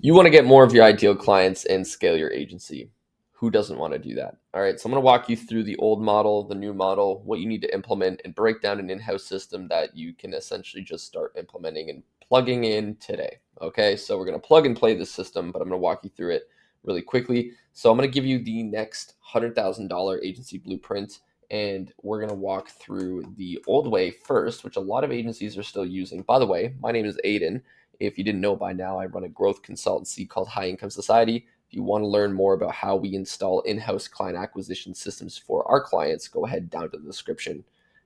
You want to get more of your ideal clients and scale your agency. Who doesn't want to do that? All right, so I'm going to walk you through the old model, the new model, what you need to implement, and break down an in-house system that you can essentially just start implementing and plugging in today. Okay, so we're going to plug and play this system, but I'm going to walk you through it really quickly. So I'm going to give you the next $100,000 agency blueprint, and we're going to walk through the old way first, which a lot of agencies are still using. By the way, my name is Aiden. If you didn't know by now, I run a growth consultancy called High Income Society. If you want to learn more about how we install in-house client acquisition systems for our clients, go ahead down to the description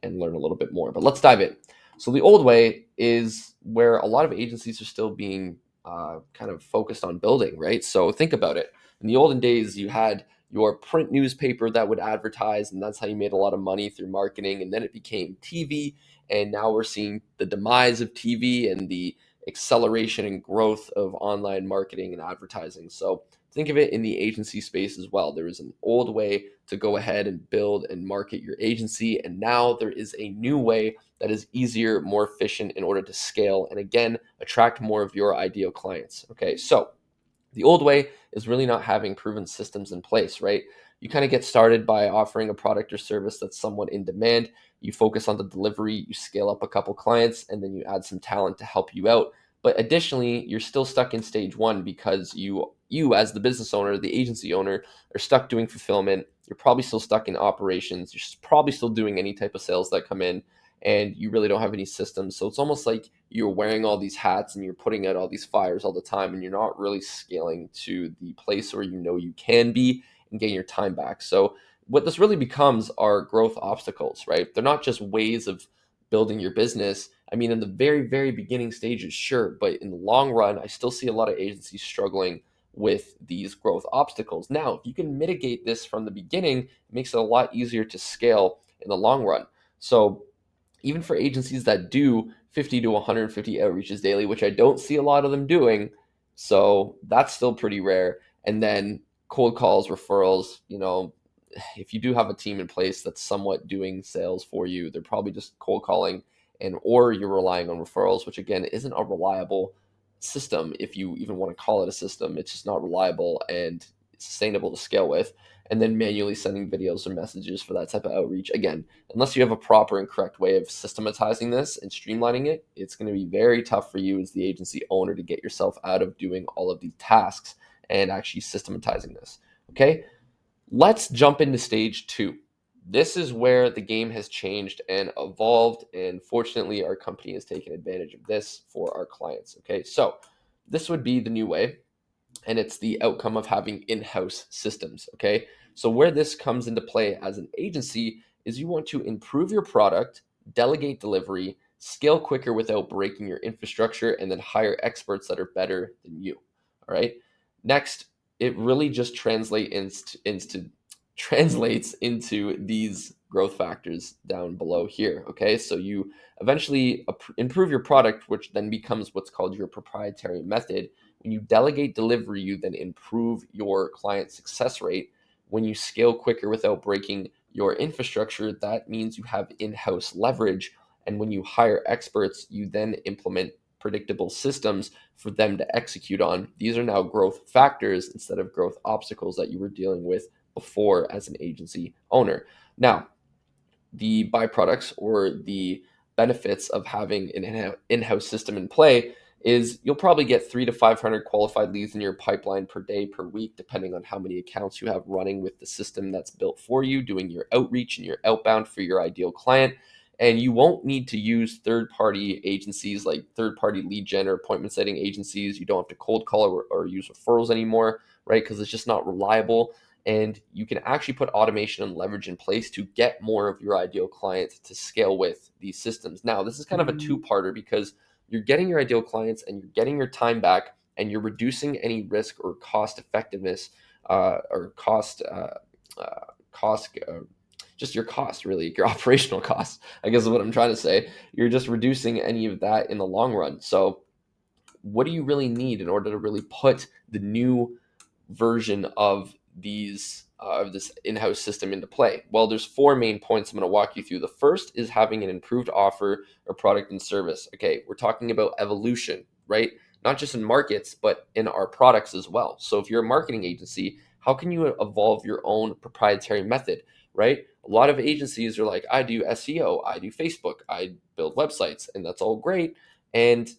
and learn a little bit more. But let's dive in. So the old way is where a lot of agencies are still being kind of focused on building, right? So think about it. In the olden days, you had your print newspaper that would advertise, and that's how you made a lot of money through marketing. And then it became TV, and now we're seeing the demise of TV and the acceleration and growth of online marketing and advertising. So think of it in the agency space as well. There is an old way to go ahead and build and market your agency, and now there is a new way that is easier, more efficient in order to scale and again attract more of your ideal clients. Okay, so the old way is really not having proven systems in place, right? You kind of get started by offering a product or service that's somewhat in demand. You focus on the delivery, you scale up a couple clients, and then you add some talent to help you out. But additionally, you're still stuck in stage one because you as the business owner, the agency owner, are stuck doing fulfillment. You're probably still stuck in operations. You're probably still doing any type of sales that come in, and you really don't have any systems. So it's almost like you're wearing all these hats and you're putting out all these fires all the time, and you're not really scaling to the place where you know you can be and getting your time back. So what this really becomes are growth obstacles, right? They're not just ways of building your business. I mean, in the very, very beginning stages, sure, but in the long run, I still see a lot of agencies struggling with these growth obstacles. Now, if you can mitigate this from the beginning, it makes it a lot easier to scale in the long run. So even for agencies that do 50 to 150 outreaches daily, which I don't see a lot of them doing, so that's still pretty rare. And then cold calls, referrals, if you do have a team in place that's somewhat doing sales for you, they're probably just cold calling and or you're relying on referrals, which again isn't a reliable system. If you even want to call it a system, it's just not reliable and sustainable to scale with. And then manually sending videos or messages for that type of outreach, again, unless you have a proper and correct way of systematizing this and streamlining it, it's going to be very tough for you as the agency owner to get yourself out of doing all of these tasks and actually systematizing this. Okay, let's jump into stage two. This is where the game has changed and evolved, and fortunately, our company has taken advantage of this for our clients. Okay, so this would be the new way, and it's the outcome of having in-house systems. Okay, so where this comes into play as an agency is you want to improve your product, delegate delivery, scale quicker without breaking your infrastructure, and then hire experts that are better than you. All right, next, it really just translates into these growth factors down below here. Okay, so you eventually improve your product, which then becomes what's called your proprietary method. When you delegate delivery, you then improve your client success rate. When you scale quicker without breaking your infrastructure, that means you have in-house leverage. And when you hire experts, you then implement predictable systems for them to execute on. These are now growth factors instead of growth obstacles that you were dealing with before as an agency owner. Now, the byproducts or the benefits of having an in-house system in play is you'll probably get 300 to 500 qualified leads in your pipeline per day, per week, depending on how many accounts you have running with the system that's built for you, doing your outreach and your outbound for your ideal client. And you won't need to use third-party agencies like third-party lead gen or appointment setting agencies. You don't have to cold call or use referrals anymore, right? Because it's just not reliable. And you can actually put automation and leverage in place to get more of your ideal clients to scale with these systems. Now, this is kind of a two-parter because you're getting your ideal clients and you're getting your time back, and you're reducing any risk or cost effectiveness or cost just your cost, really, your operational costs, I guess is what I'm trying to say. You're just reducing any of that in the long run. So what do you really need in order to really put the new version of this in-house system into play? Well, there's four main points I'm going to walk you through. The first is having an improved offer or product and service. Okay, we're talking about evolution, right? not just in markets, but in our products as well. So if you're a marketing agency, how can you evolve your own proprietary method, right? A lot of agencies are like, I do SEO, I do Facebook, I build websites, and that's all great. And,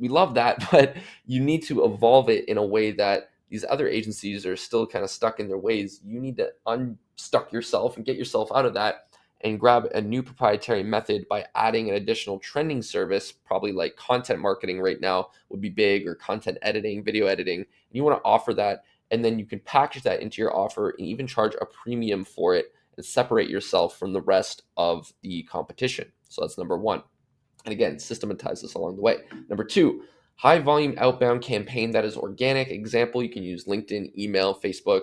we love that, but you need to evolve it in a way that these other agencies are still kind of stuck in their ways. You need to unstuck yourself and get yourself out of that and grab a new proprietary method by adding an additional trending service, probably like content marketing right now would be big, or content editing, video editing. And you want to offer that, and then you can package that into your offer and even charge a premium for it and separate yourself from the rest of the competition. So that's number one. And again, systematize this along the way. Number two, high volume outbound campaign that is organic. Example, you can use LinkedIn, email, Facebook,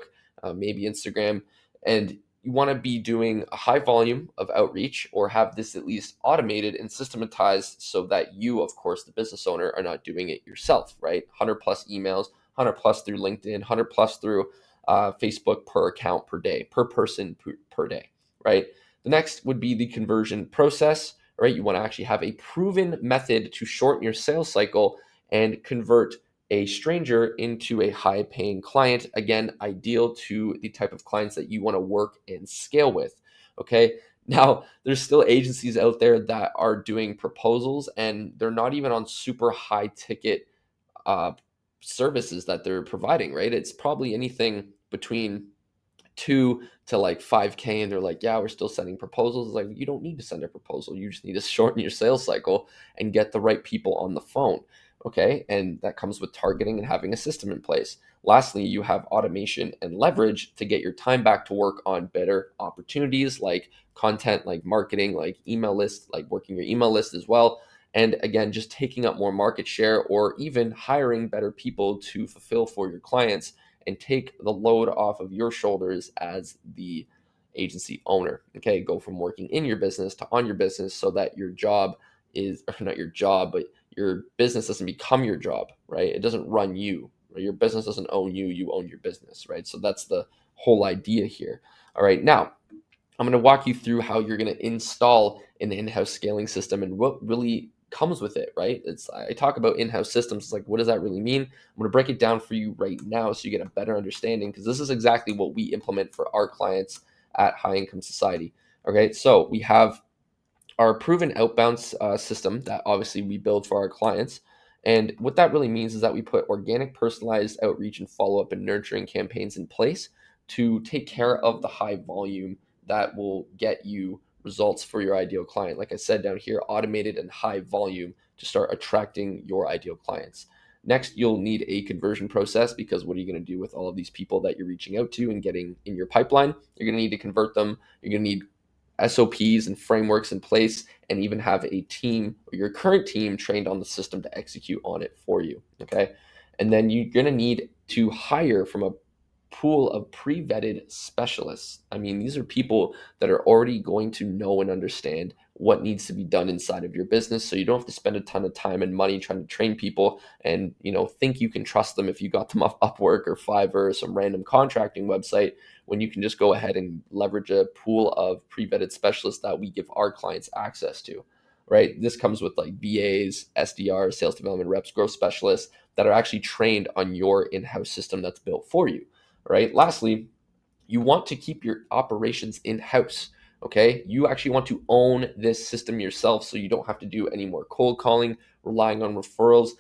maybe Instagram. And you want to be doing a high volume of outreach, or have this at least automated and systematized so that you, of course, the business owner, are not doing it yourself, right? 100 plus emails, 100 plus through LinkedIn, 100 plus through Facebook per account per day, per person per day, right? The next would be the conversion process, right? You want to actually have a proven method to shorten your sales cycle and convert a stranger into a high paying client. Again, ideal to the type of clients that you want to work and scale with. Okay. Now, there's still agencies out there that are doing proposals, and they're not even on super high ticket uh, services that they're providing, right? It's probably anything between 2 to like 5K, and they're like, yeah, we're still sending proposals. It's like, you don't need to send a proposal. You just need to shorten your sales cycle and get the right people on the phone. Okay. And that comes with targeting and having a system in place. Lastly, you have automation and leverage to get your time back to work on better opportunities like content, like marketing, like email list, like working your email list as well. And again, just taking up more market share, or even hiring better people to fulfill for your clients and take the load off of your shoulders as the agency owner. Okay, go from working in your business to on your business, so that your job is, or not your job, but your business doesn't become your job, right? It doesn't run you. Right? Your business doesn't own you, you own your business, right? So that's the whole idea here. All right, now I'm going to walk you through how you're going to install an in-house scaling system and what really comes with it, right? I talk about in-house systems. It's like, what does that really mean? I'm going to break it down for you right now so you get a better understanding, because this is exactly what we implement for our clients at High Income Society. Okay, so we have our proven outbound system that obviously we build for our clients. And what that really means is that we put organic, personalized outreach and follow up and nurturing campaigns in place to take care of the high volume that will get you results for your ideal client. Like I said down here, automated and high volume to start attracting your ideal clients. Next, you'll need a conversion process, because what are you going to do with all of these people that you're reaching out to and getting in your pipeline? You're going to need to convert them. You're going to need SOPs and frameworks in place, and even have a team, or your current team, trained on the system to execute on it for you. Okay. And then you're going to need to hire from a pool of pre-vetted specialists. I mean, these are people that are already going to know and understand what needs to be done inside of your business, so you don't have to spend a ton of time and money trying to train people and think you can trust them if you got them off Upwork or Fiverr or some random contracting website, when you can just go ahead and leverage a pool of pre-vetted specialists that we give our clients access to. Right, this comes with like VAs, SDRs, sales development reps, growth specialists that are actually trained on your in-house system that's built for you. Right, lastly, you want to keep your operations in-house. Okay, you actually want to own this system yourself, so you don't have to do any more cold calling, relying on referrals,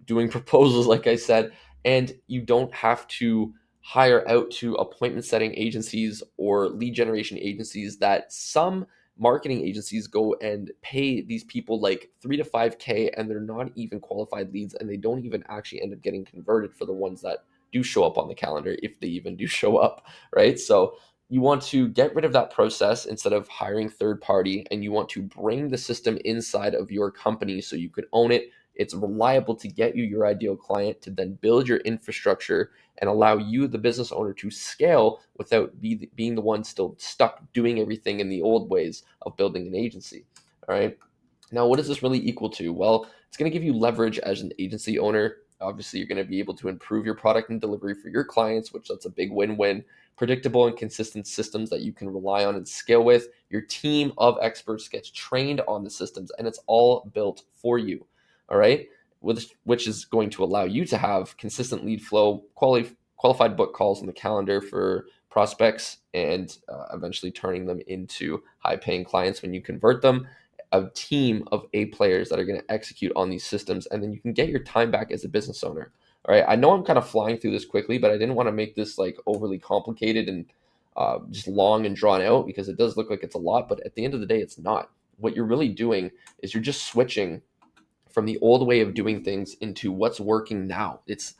doing proposals like I said, and you don't have to hire out to appointment setting agencies or lead generation agencies that some marketing agencies go and pay these people like 3 to 5K, and they're not even qualified leads, and they don't even actually end up getting converted for the ones that do show up on the calendar, if they even do show up, right? So you want to get rid of that process instead of hiring third party, and you want to bring the system inside of your company so you can own it. It's reliable to get you your ideal client, to then build your infrastructure and allow you, the business owner, to scale without being the one still stuck doing everything in the old ways of building an agency. All right. Now, what does this really equal to? Well, it's going to give you leverage as an agency owner. Obviously, you're going to be able to improve your product and delivery for your clients, which that's a big win-win. Predictable and consistent systems that you can rely on and scale with. Your team of experts gets trained on the systems, and it's all built for you. All right. which is going to allow you to have consistent lead flow, qualified book calls on the calendar for prospects, and eventually turning them into high paying clients when you convert them. A team of A players that are going to execute on these systems, and then you can get your time back as a business owner. All right. I know I'm kind of flying through this quickly, but I didn't want to make this like overly complicated and just long and drawn out, because it does look like it's a lot, but at the end of the day, it's not. What you're really doing is you're just switching from the old way of doing things into what's working now. It's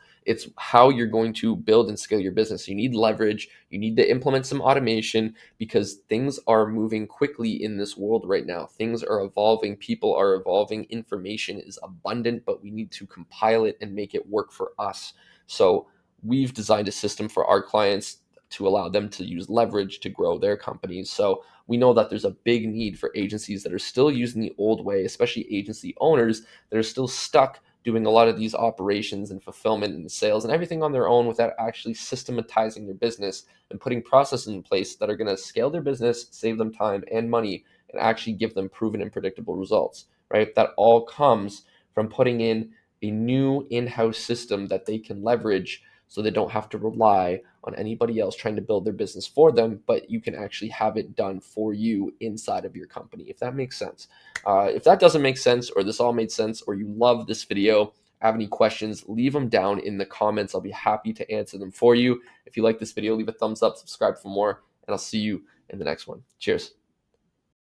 how you're going to build and scale your business. You need leverage, you need to implement some automation, because things are moving quickly in this world right now. Things are evolving, people are evolving, information is abundant, but we need to compile it and make it work for us. So we've designed a system for our clients to allow them to use leverage to grow their companies. So we know that there's a big need for agencies that are still using the old way, especially agency owners that are still stuck doing a lot of these operations and fulfillment and sales and everything on their own without actually systematizing their business and putting processes in place that are going to scale their business, save them time and money, and actually give them proven and predictable results, right? That all comes from putting in a new in-house system that they can leverage, so they don't have to rely on anybody else trying to build their business for them, but you can actually have it done for you inside of your company, if that makes sense. If that doesn't make sense, or this all made sense, or you love this video, have any questions, leave them down in the comments. I'll be happy to answer them for you. If you like this video, leave a thumbs up, subscribe for more, and I'll see you in the next one. Cheers.